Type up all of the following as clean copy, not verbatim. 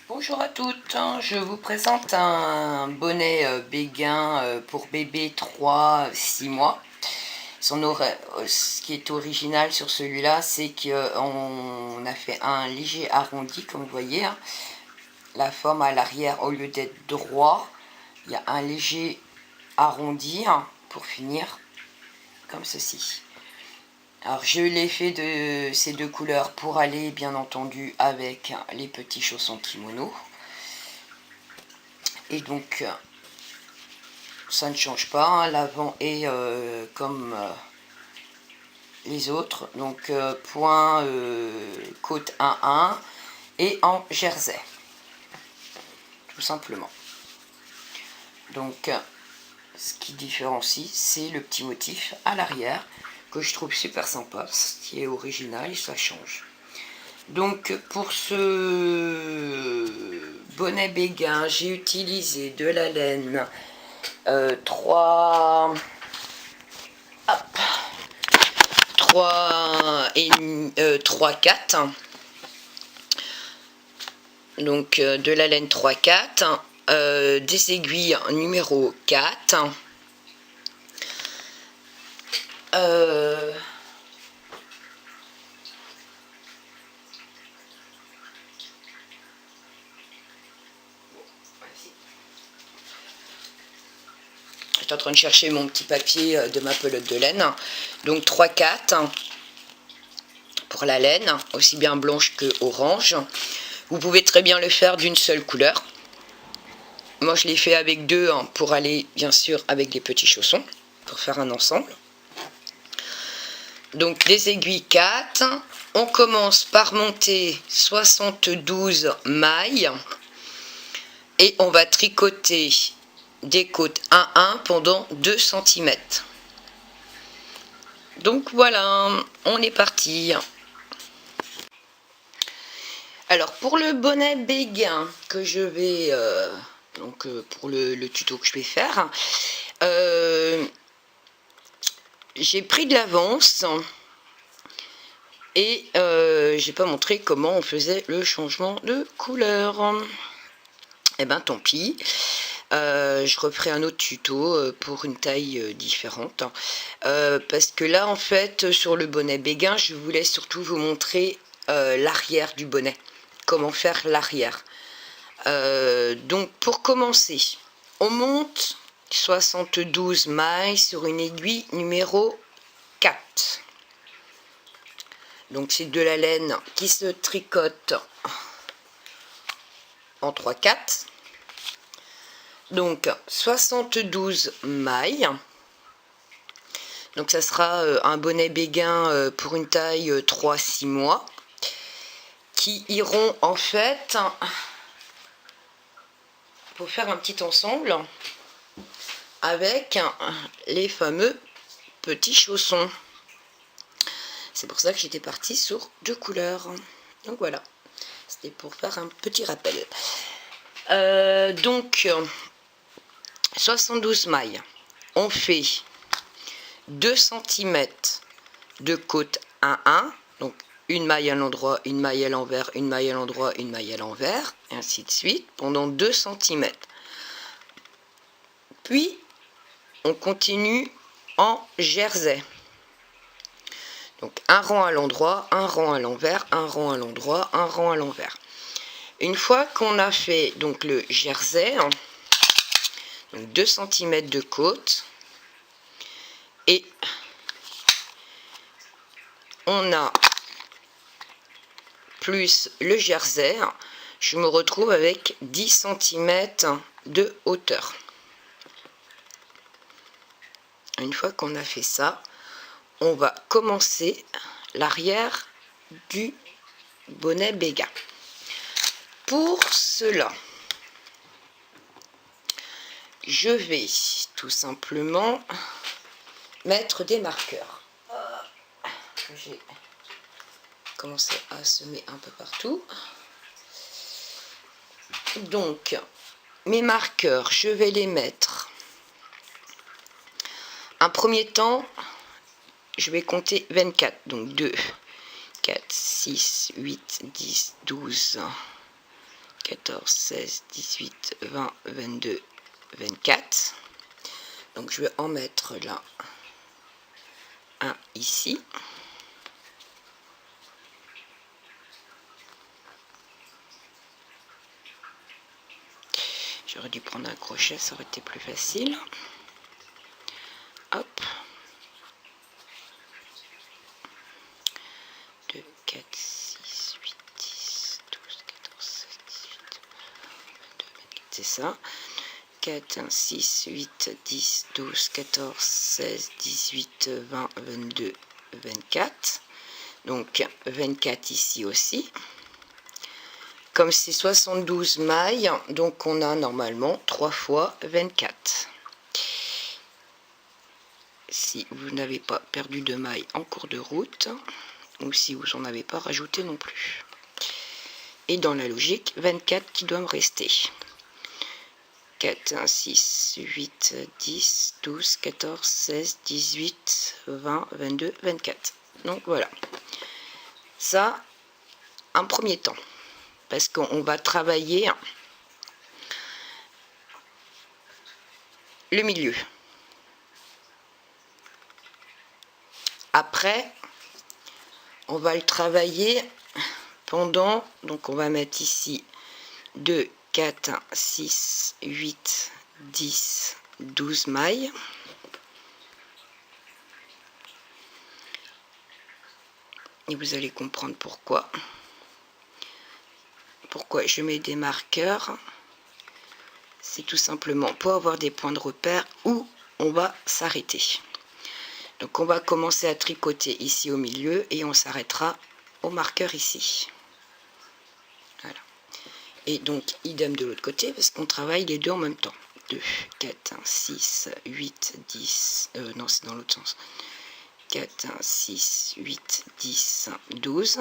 Bonjour à toutes, je vous présente un bonnet Béguin pour bébé 3-6 mois. Ce qui est original sur celui-là, c'est qu'on a fait un léger arrondi, comme vous voyez. La forme à l'arrière, au lieu d'être droit, il y a un léger arrondi pour finir, comme ceci. Alors je l'ai fait de ces deux couleurs pour aller bien entendu avec les petits chaussons kimono. Et donc ça ne change pas, l'avant est comme les autres, donc point côte 1-1 et en jersey, tout simplement. Donc ce qui différencie, c'est le petit motif à l'arrière que je trouve super sympa, ce qui est original et ça change. Donc pour ce bonnet Béguin, j'ai utilisé de la laine 3 4, donc de la laine 3-4, des aiguilles numéro 4, je suis en train de chercher mon petit papier de ma pelote de laine, donc 3-4 pour la laine, aussi bien blanche que orange. Vous pouvez très bien le faire d'une seule couleur. Moi je l'ai fait avec deux pour aller bien sûr avec les petits chaussons, pour faire un ensemble. Donc des aiguilles 4, on commence par monter 72 mailles et on va tricoter des côtes 1-1 pendant 2 cm. Donc voilà, on est parti. Alors pour le bonnet Béguin que je vais, pour le tuto que je vais faire, j'ai pris de l'avance et j'ai pas montré comment on faisait le changement de couleur. Et ben tant pis, je referai un autre tuto pour une taille différente, parce que là en fait sur le bonnet Béguin je voulais surtout vous montrer l'arrière du bonnet, comment faire l'arrière. Donc pour commencer, on monte 72 mailles sur une aiguille numéro 4. Donc c'est de la laine qui se tricote en 3-4. Donc 72 mailles. Donc ça sera un bonnet Béguin pour une taille 3-6 mois. Qui iront en fait pour faire un petit ensemble avec les fameux petits chaussons. C'est pour ça que j'étais partie sur deux couleurs. Donc voilà, c'était pour faire un petit rappel. Donc 72 mailles, on fait 2 cm de côte 1-1, donc une maille à l'endroit, une maille à l'envers, une maille à l'endroit, une maille à l'envers, et ainsi de suite, pendant 2 cm. Puis, on continue en jersey. Donc, un rang à l'endroit, un rang à l'envers, un rang à l'endroit, un rang à l'envers. Une fois qu'on a fait donc le jersey, donc 2 cm de côte, et on a plus le jersey, je me retrouve avec 10 cm de hauteur. Une fois qu'on a fait ça, on va commencer l'arrière du bonnet Béguin. Pour cela, je vais tout simplement mettre des marqueurs. J'ai commencé à semer un peu partout. Donc, mes marqueurs, je vais les mettre. Un premier temps, je vais compter 24. Donc 2, 4, 6, 8, 10, 12, 14, 16, 18, 20, 22, 24. Donc je vais en mettre là un ici. J'aurais dû prendre un crochet, ça aurait été plus facile. Hop. 2, 4, 6, 8, 10, 12, 14, 16, 18, 22, 24, c'est ça. 4, 1, 6, 8, 10, 12, 14, 16, 18, 20, 22, 24. Donc 24 ici aussi. Comme c'est 72 mailles, donc on a normalement 3 fois 24. Si vous n'avez pas perdu de mailles en cours de route, ou si vous n'en avez pas rajouté non plus. Et dans la logique, 24 qui doit me rester. 4, 1, 6, 8, 10, 12, 14, 16, 18, 20, 22, 24. Donc voilà. Ça, un premier temps. Parce qu'on va travailler le milieu. Après, on va le travailler pendant, donc on va mettre ici 2, 4, 6, 8, 10, 12 mailles. Et vous allez comprendre pourquoi. Pourquoi je mets des marqueurs. C'est tout simplement pour avoir des points de repère où on va s'arrêter. Donc on va commencer à tricoter ici au milieu et on s'arrêtera au marqueur ici. Voilà. Et donc idem de l'autre côté parce qu'on travaille les deux en même temps. 2, 4, 6, 8, 10, non c'est dans l'autre sens. 4, 6, 8, 10, 12.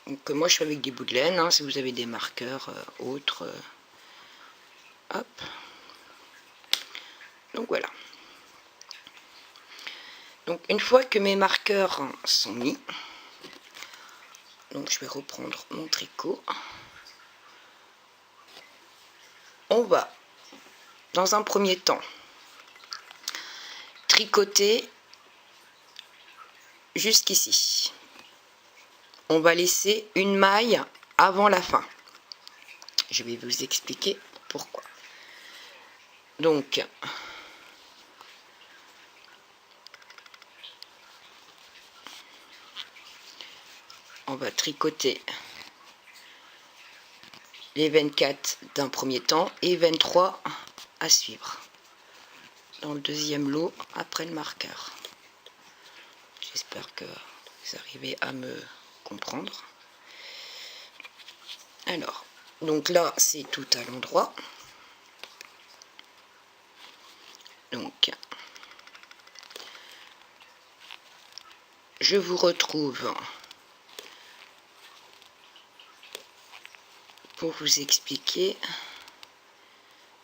Donc moi je fais avec des bouts de laine, hein, si vous avez des marqueurs autres. Hop. Donc voilà. Donc une fois que mes marqueurs sont mis, donc je vais reprendre mon tricot. On va, dans un premier temps, tricoter jusqu'ici. On va laisser une maille avant la fin. Je vais vous expliquer pourquoi. Donc, on va tricoter les 24 d'un premier temps et 23 à suivre dans le deuxième lot après le marqueur. J'espère que vous arrivez à me comprendre. Alors, donc là c'est tout à l'endroit. Donc, je vous retrouve pour vous expliquer.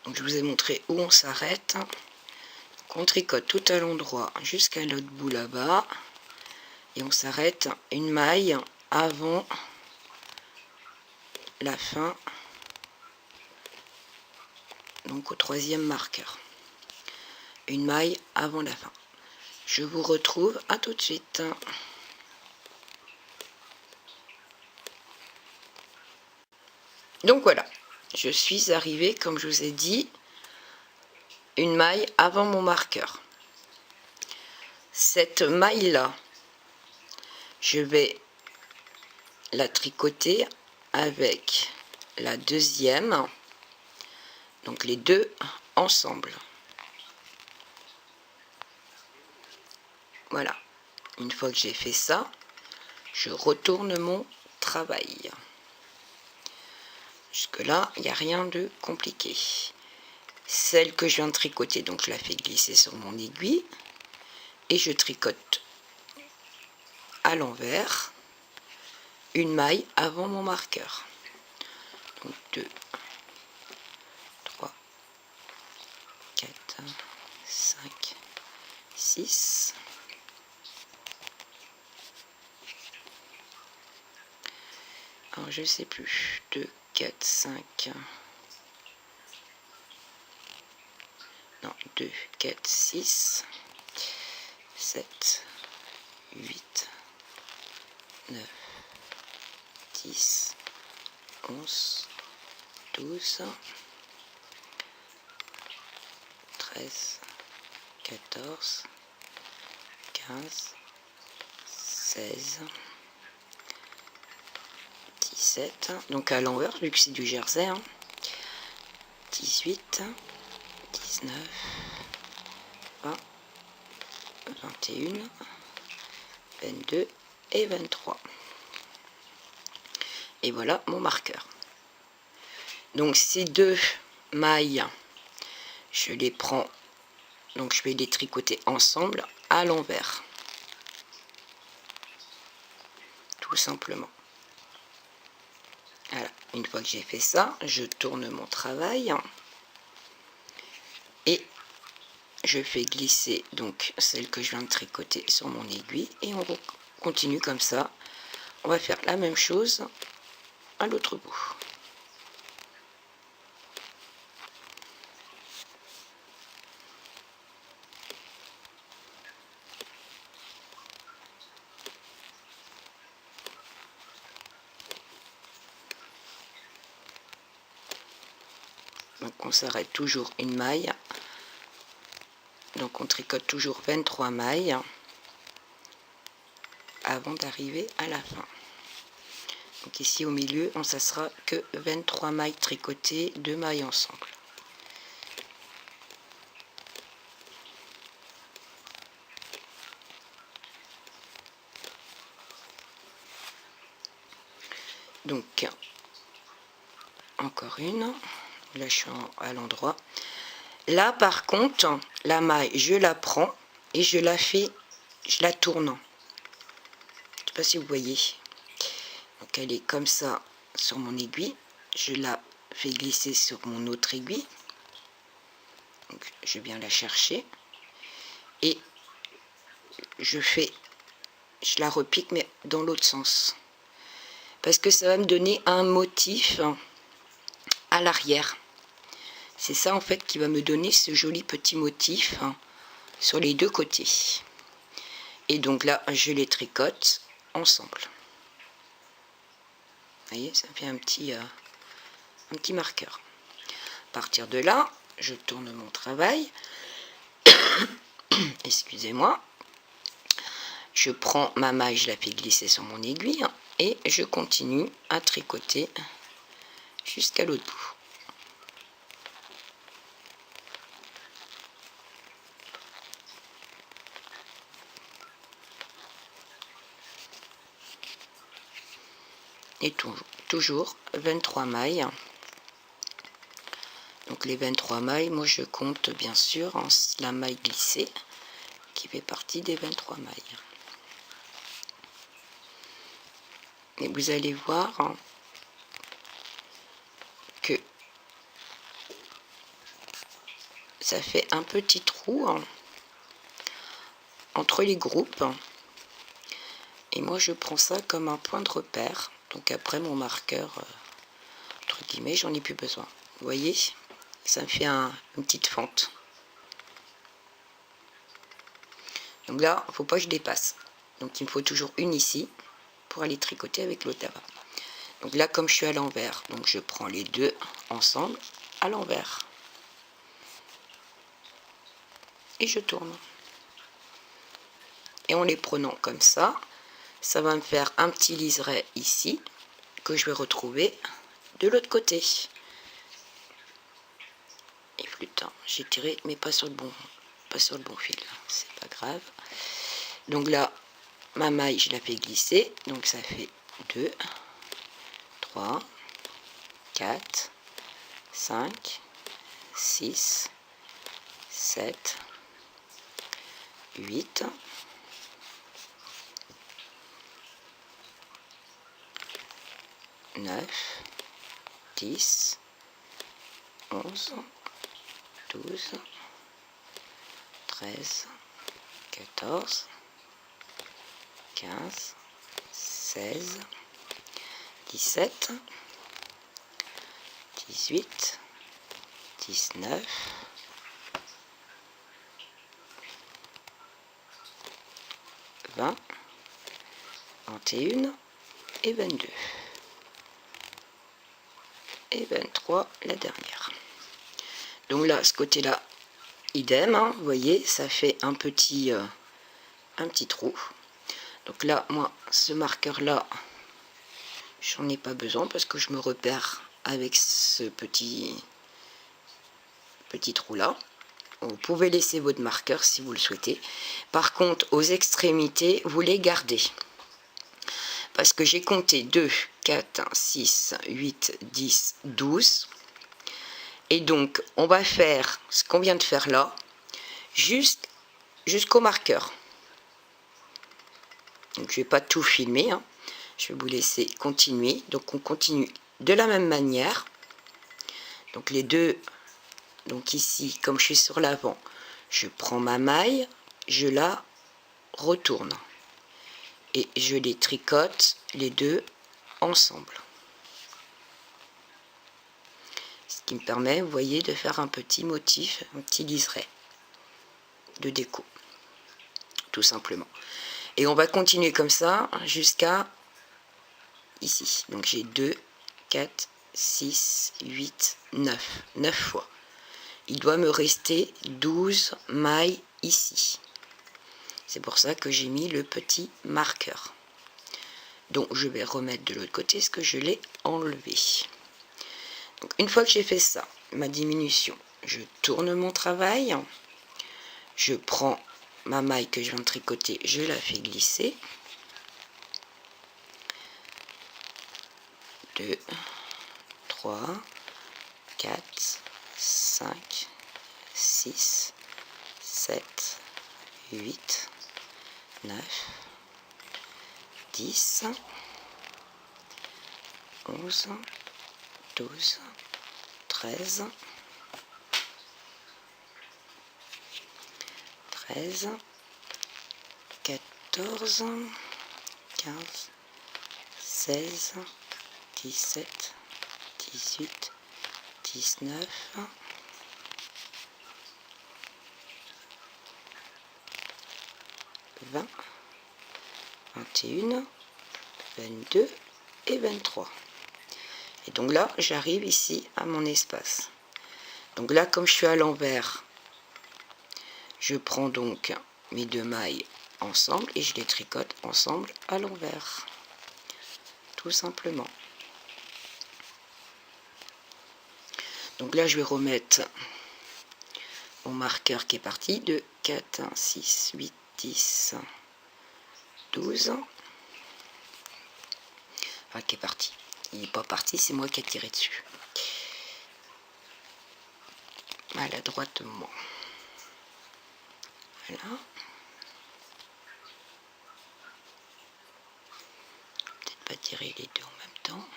Donc je vous ai montré où on s'arrête. On tricote tout à l'endroit jusqu'à l'autre bout là-bas et on s'arrête une maille avant la fin, donc au troisième marqueur. Une maille avant la fin. Je vous retrouve à tout de suite. Donc voilà, je suis arrivée, comme je vous ai dit, une maille avant mon marqueur. Cette maille-là, je vais la tricoter avec la deuxième, donc les deux ensemble. Voilà, une fois que j'ai fait ça, je retourne mon travail. Jusque là, il n'y a rien de compliqué. Celle que je viens de tricoter, donc je la fais glisser sur mon aiguille et je tricote à l'envers une maille avant mon marqueur. Donc 2, 3, 4, 5, 6. Alors je sais plus. 2, 4, 5. Non, 2, 4, 6, 7, 8, 9, 10, 11, 12, 13, 14, 15, 16, 17, donc à l'envers vu que c'est du jersey, 18, 19, 20, 21, 22 et 23. Et voilà mon marqueur. Donc ces deux mailles, je les prends, donc je vais les tricoter ensemble à l'envers. Tout simplement. Voilà, une fois que j'ai fait ça, je tourne mon travail et je fais glisser donc celle que je viens de tricoter sur mon aiguille et on continue comme ça. On va faire la même chose à l'autre bout. Donc on s'arrête toujours une maille. Donc on tricote toujours 23 mailles avant d'arriver à la fin. Donc ici au milieu, ça sera que 23 mailles tricotées, 2 mailles ensemble. Donc encore une. Là je suis à l'endroit. Là par contre, la maille, je la prends et je la tourne. Je ne sais pas si vous voyez. Donc elle est comme ça sur mon aiguille. Je la fais glisser sur mon autre aiguille. Donc je viens la chercher. Et je la repique mais dans l'autre sens. Parce que ça va me donner un motif à l'arrière. C'est ça en fait qui va me donner ce joli petit motif sur les deux côtés. Et donc là, je les tricote ensemble. Vous voyez, ça fait un petit marqueur. À partir de là, je tourne mon travail. Excusez-moi. Je prends ma maille, je la fais glisser sur mon aiguille et je continue à tricoter jusqu'à l'autre bout. Et toujours 23 mailles. Donc les 23 mailles, moi je compte bien sûr la maille glissée qui fait partie des 23 mailles. Et vous allez voir que ça fait un petit trou entre les groupes. Et moi je prends ça comme un point de repère. Donc après mon marqueur, entre guillemets, j'en ai plus besoin. Vous voyez, ça me fait une petite fente. Donc là, il ne faut pas que je dépasse. Donc il me faut toujours une ici pour aller tricoter avec l'autre là-bas. Donc là, comme je suis à l'envers, donc je prends les deux ensemble à l'envers. Et je tourne. Et en les prenant comme ça, ça va me faire un petit liseré ici que je vais retrouver de l'autre côté. Et putain, j'ai tiré mais pas sur le bon fil, c'est pas grave. Donc là, ma maille, je la fais glisser, donc ça fait 2, 3, 4, 5, 6, 7, 8, 9, 10, 11, 12, 13, 14, 15, 16, 17, 18, 19, 20, 21 et 22. Et 23, la dernière. Donc là, ce côté-là, idem, hein, vous voyez, ça fait un petit trou. Donc là, moi, ce marqueur-là, j'en ai pas besoin parce que je me repère avec ce petit trou-là. Vous pouvez laisser votre marqueur si vous le souhaitez. Par contre, aux extrémités, vous les gardez. Parce que j'ai compté 2, 4, 6, 8, 10, 12. Et donc, on va faire ce qu'on vient de faire là, jusqu'au marqueur. Donc, je ne vais pas tout filmer, hein. Je vais vous laisser continuer. Donc, on continue de la même manière. Donc, les deux, donc ici, comme je suis sur l'avant, je prends ma maille, je la retourne. Et je les tricote, les deux, ensemble. Ce qui me permet, vous voyez, de faire un petit motif, un petit liseré de déco, tout simplement. Et on va continuer comme ça jusqu'à ici. Donc j'ai 2, 4, 6, 8, 9. 9 fois. Il doit me rester 12 mailles ici. C'est pour ça que j'ai mis le petit marqueur. Donc je vais remettre de l'autre côté ce que je l'ai enlevé. Donc, une fois que j'ai fait ça, ma diminution, je tourne mon travail. Je prends ma maille que je viens de tricoter, je la fais glisser. 2, 3, 4, 5, 6, 7, 8, 9, 10, 11, 12, 13, 14, 15, 16, 17, 18, 19, 20, 21, 22 et 23. Et donc là, j'arrive ici à mon espace. Donc là, comme je suis à l'envers, je prends donc mes deux mailles ensemble et je les tricote ensemble à l'envers. Tout simplement. Donc là, je vais remettre mon marqueur qui est parti de 4, 6, 8, 10, 12. Enfin, qui est parti. Il n'est pas parti, c'est moi qui ai tiré dessus. À la droite de moi. Voilà. Peut-être pas tirer les deux en même temps.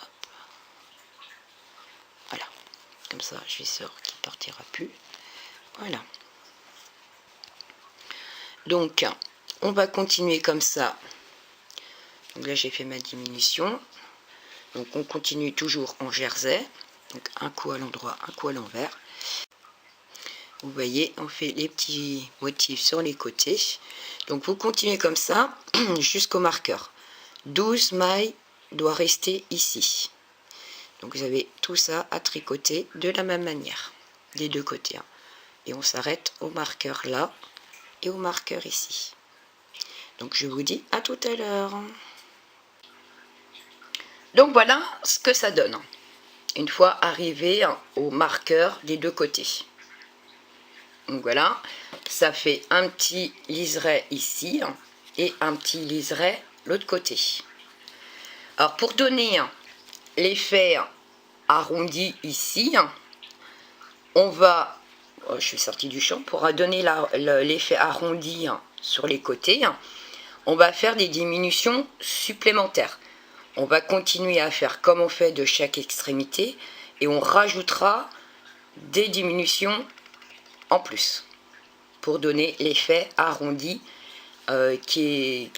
Hop. Voilà. Comme ça, je suis sûre qu'il ne partira plus. Voilà. Donc, on va continuer comme ça. Donc là, j'ai fait ma diminution. Donc, on continue toujours en jersey. Donc, un coup à l'endroit, un coup à l'envers. Vous voyez, on fait les petits motifs sur les côtés. Donc, vous continuez comme ça jusqu'au marqueur. 12 mailles doit rester ici. Donc, vous avez tout ça à tricoter de la même manière, des deux côtés. Hein. Et on s'arrête au marqueur là et au marqueur ici. Donc, je vous dis à tout à l'heure. Donc, voilà ce que ça donne. Une fois arrivé au marqueur des deux côtés. Donc voilà, ça fait un petit liseré ici et un petit liseré l'autre côté. Alors pour donner l'effet arrondi ici, on va, je suis sortie du champ, pour donner l'effet arrondi sur les côtés, on va faire des diminutions supplémentaires. On va continuer à faire comme on fait de chaque extrémité et on rajoutera des diminutions en plus pour donner l'effet arrondi qui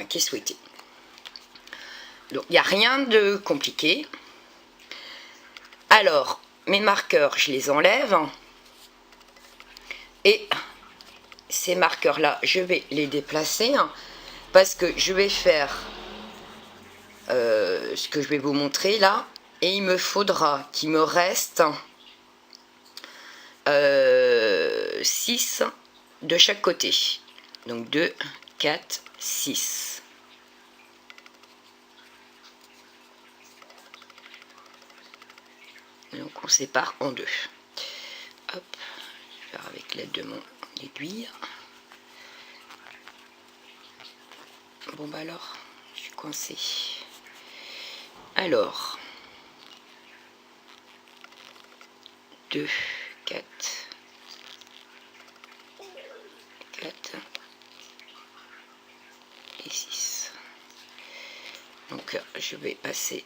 est souhaité. Donc, il n'y a rien de compliqué. Alors, mes marqueurs, je les enlève. Et ces marqueurs-là, je vais les déplacer. Parce que je vais faire ce que je vais vous montrer là. Et il me faudra qu'il me reste 6 de chaque côté. Donc 2, 4, 6. Donc on sépare en deux. Hop, je vais faire avec l'aide de mon aiguille. Bon bah alors, je suis coincée. Alors, 2, 4, 4 et 6. Donc je vais passer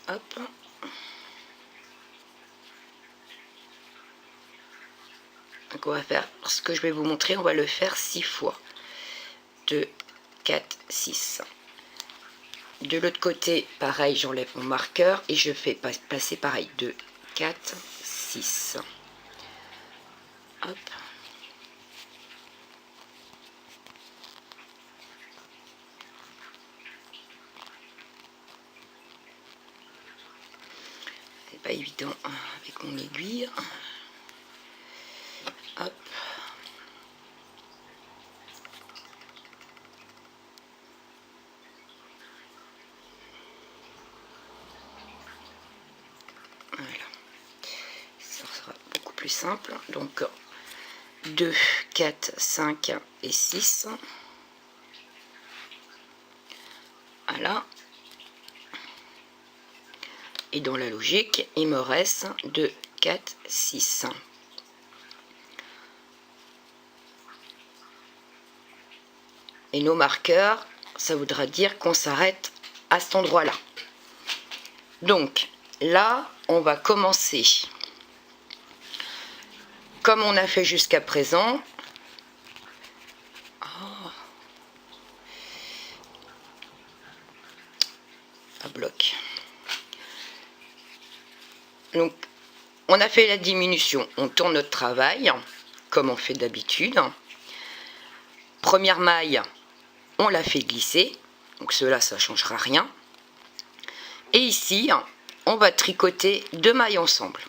hop. Donc on va faire ce que je vais vous montrer, on va le faire 6 fois. 2, 4, 6. De l'autre côté, pareil, j'enlève mon marqueur et je fais passer pareil. 2, 4, 6. Hop. C'est pas évident avec mon aiguille. Hop. Voilà. Ça sera beaucoup plus simple. Donc 2, 4, 5 et 6. Voilà. Et dans la logique, il me reste 2, 4, 6. Et nos marqueurs, ça voudra dire qu'on s'arrête à cet endroit-là. Donc, là, on va commencer comme on a fait jusqu'à présent. Oh. À bloc. Donc, on a fait la diminution. On tourne notre travail, comme on fait d'habitude. Première maille, on la fait glisser. Donc, cela, ça ne changera rien. Et ici, on va tricoter 2 mailles ensemble.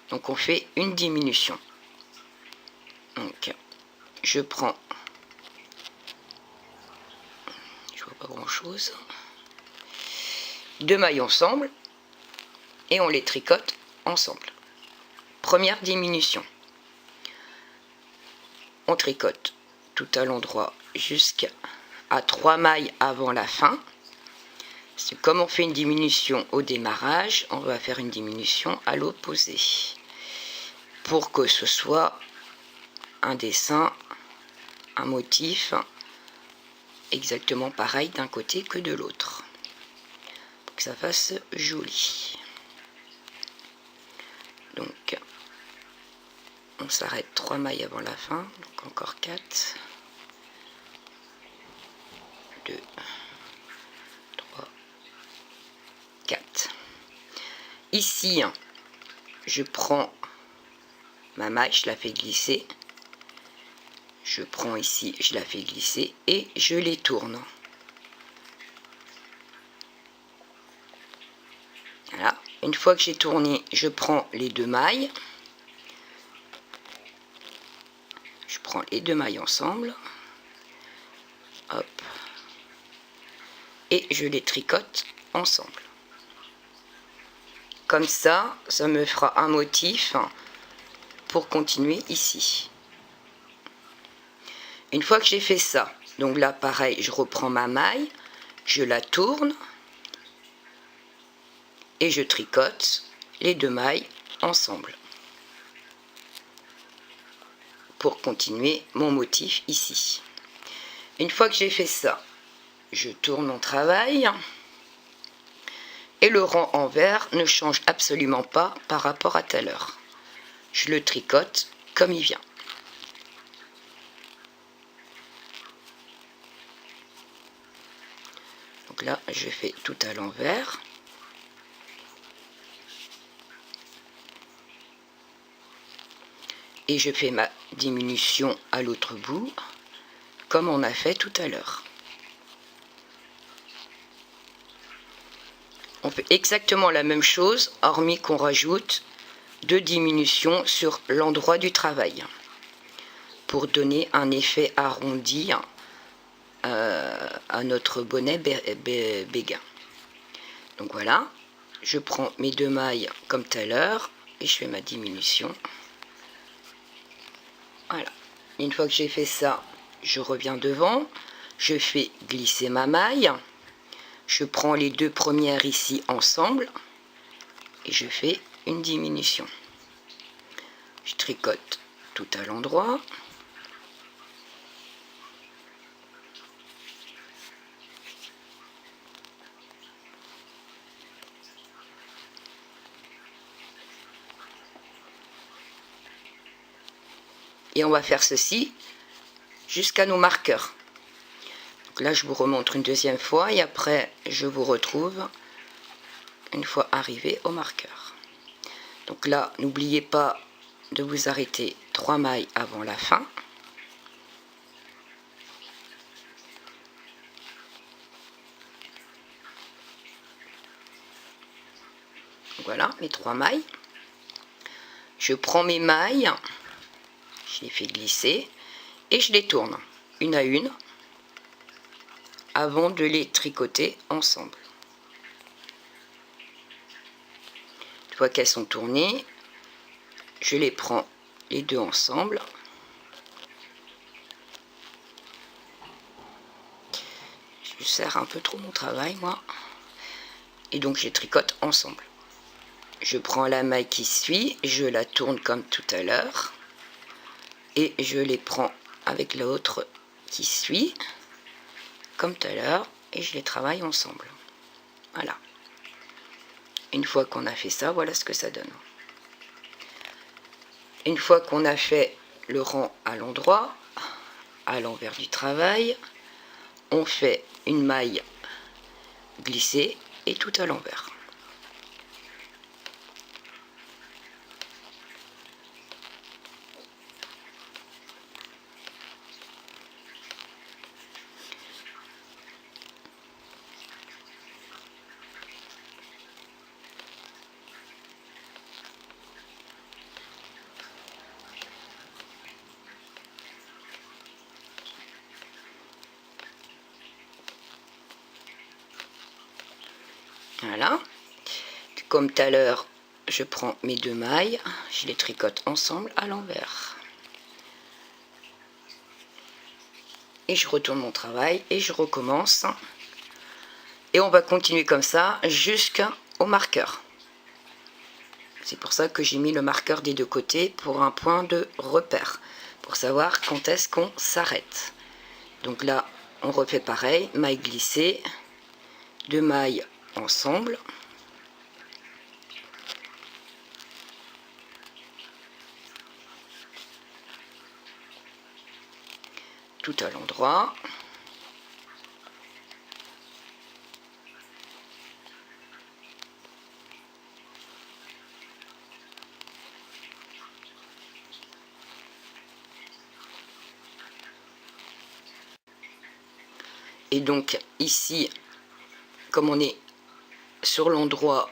Donc, on fait une diminution. Donc, je prends, je vois pas grand chose, 2 mailles ensemble et on les tricote ensemble. Première diminution, on tricote tout à l'endroit jusqu'à 3 mailles avant la fin. Parce que comme on fait une diminution au démarrage, on va faire une diminution à l'opposé pour que ce soit un dessin, un motif exactement pareil d'un côté que de l'autre, pour que ça fasse joli. Donc on s'arrête 3 mailles avant la fin, donc encore 4, 2, 3, 4. Ici, je prends ma maille, je la fais glisser. Je prends ici, je la fais glisser et je les tourne. Voilà. Une fois que j'ai tourné, je prends les 2 mailles. Je prends les 2 mailles ensemble. Hop. Et je les tricote ensemble. Comme ça, ça me fera un motif pour continuer ici. Une fois que j'ai fait ça, donc là pareil, je reprends ma maille, je la tourne et je tricote les 2 mailles ensemble pour continuer mon motif ici. Une fois que j'ai fait ça, je tourne mon travail et le rang en vert ne change absolument pas par rapport à tout à l'heure. je le tricote comme il vient. Donc là, je fais tout à l'envers. Et je fais ma diminution à l'autre bout, comme on a fait tout à l'heure. On fait exactement la même chose, hormis qu'on rajoute 2 diminutions sur l'endroit du travail, pour donner un effet arrondi à notre bonnet béguin. Donc voilà, je prends mes 2 mailles comme tout à l'heure, et je fais ma diminution. Voilà, une fois que j'ai fait ça, je reviens devant, je fais glisser ma maille, je prends les 2 premières ici ensemble, et je fais une diminution. Je tricote tout à l'endroit. Et on va faire ceci jusqu'à nos marqueurs. Donc là, je vous remontre une deuxième fois et après, je vous retrouve une fois arrivé au marqueur. Donc là, n'oubliez pas de vous arrêter 3 mailles avant la fin. Voilà, mes 3 mailles. Je prends mes mailles, je les fais glisser et je les tourne une à une avant de les tricoter ensemble. Une fois qu'elles sont tournées, je les prends les 2 ensemble. Je serre un peu trop mon travail, moi. Et donc, je les tricote ensemble. Je prends la maille qui suit, je la tourne comme tout à l'heure. Et je les prends avec l'autre qui suit, comme tout à l'heure. Et je les travaille ensemble. Voilà. Une fois qu'on a fait ça, voilà ce que ça donne. Une fois qu'on a fait le rang à l'endroit, à l'envers du travail, on fait une maille glissée et tout à l'envers. Voilà, comme tout à l'heure, je prends mes 2 mailles, je les tricote ensemble à l'envers. Et je retourne mon travail et je recommence. Et on va continuer comme ça jusqu'au marqueur. C'est pour ça que j'ai mis le marqueur des 2 côtés pour un point de repère, pour savoir quand est-ce qu'on s'arrête. Donc là, on refait pareil, maille glissée, 2 mailles ensemble. Tout à l'endroit. Et donc ici, comme on est sur l'endroit,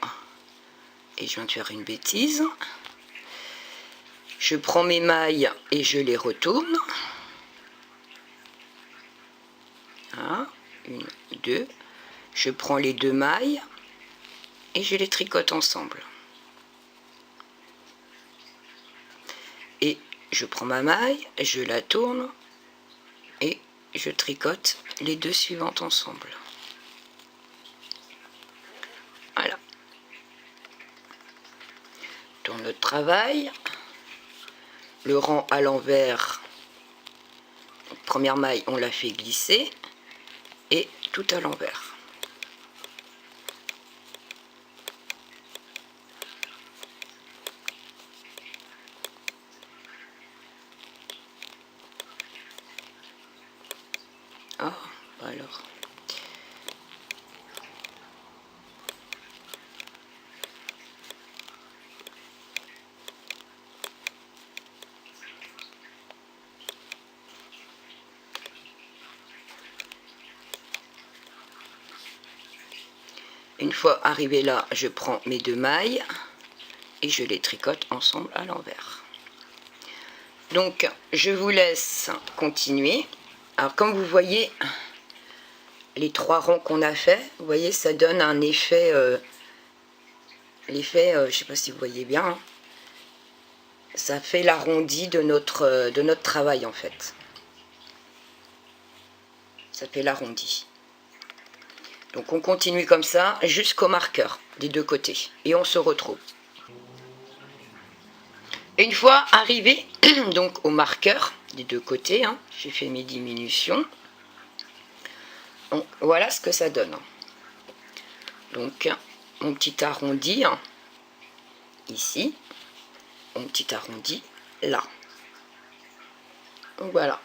et je viens de faire une bêtise, je prends mes mailles et je les retourne. 1, 2, je prends les 2 mailles et je les tricote ensemble. Et je prends ma maille, je la tourne et je tricote les 2 suivantes ensemble. Voilà. Tourne notre travail. Le rang à l'envers, première maille, on la fait glisser et tout à l'envers. Alors. Une fois arrivé là, je prends mes 2 mailles et je les tricote ensemble à l'envers. Donc, je vous laisse continuer. Alors, comme vous voyez, les 3 rangs qu'on a fait, vous voyez, ça donne un effet, je sais pas si vous voyez bien, hein, ça fait l'arrondi de notre travail en fait. Ça fait l'arrondi. Donc on continue comme ça jusqu'au marqueur des 2 côtés et on se retrouve. Et une fois arrivé donc au marqueur des 2 côtés, hein, j'ai fait mes diminutions. Donc, voilà ce que ça donne. Donc mon petit arrondi ici, mon petit arrondi là. Donc voilà.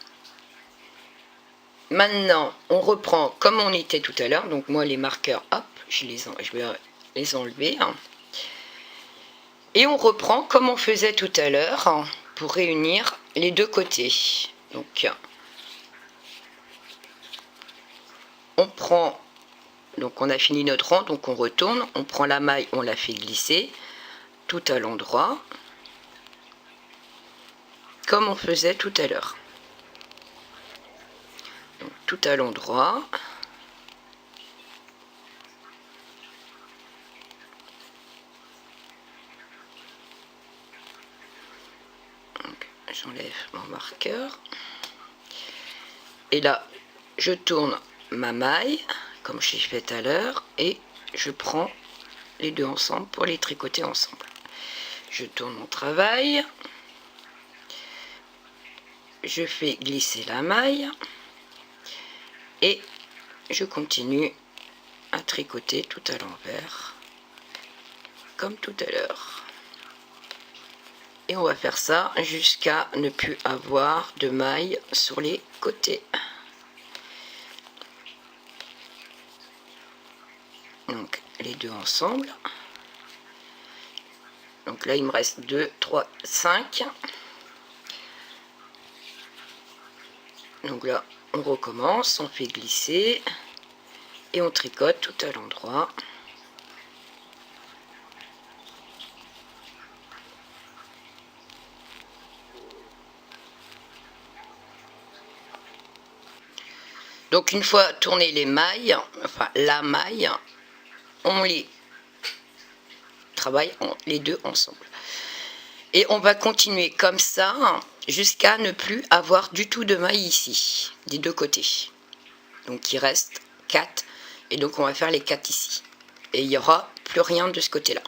Maintenant, on reprend comme on était tout à l'heure. Donc moi, les marqueurs, hop, je vais les enlever. Et on reprend comme on faisait tout à l'heure pour réunir les 2 côtés. Donc, on prend, donc on a fini notre rang, donc on retourne, on prend la maille, on la fait glisser tout à l'endroit, comme on faisait tout à l'heure. Donc tout à l'endroit. J'enlève mon marqueur. Et là, je tourne ma maille, comme j'ai fait tout à l'heure, et je prends les 2 ensemble pour les tricoter ensemble. Je tourne mon travail. Je fais glisser la maille. Et je continue à tricoter tout à l'envers, comme tout à l'heure. Et on va faire ça jusqu'à ne plus avoir de mailles sur les côtés. Donc les 2 ensemble. Donc là il me reste 2, 3, 5. Donc là on recommence, on fait glisser et on tricote tout à l'endroit. Donc une fois tourné les mailles, enfin la maille, on les travaille les 2 ensemble. Et on va continuer comme ça jusqu'à ne plus avoir du tout de mailles ici, des 2 côtés. Donc il reste 4 et donc on va faire les 4 ici. Et il n'y aura plus rien de ce côté-là.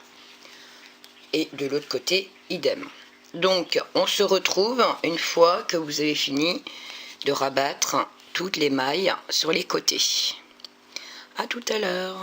Et de l'autre côté, idem. Donc on se retrouve une fois que vous avez fini de rabattre toutes les mailles sur les côtés. À tout à l'heure.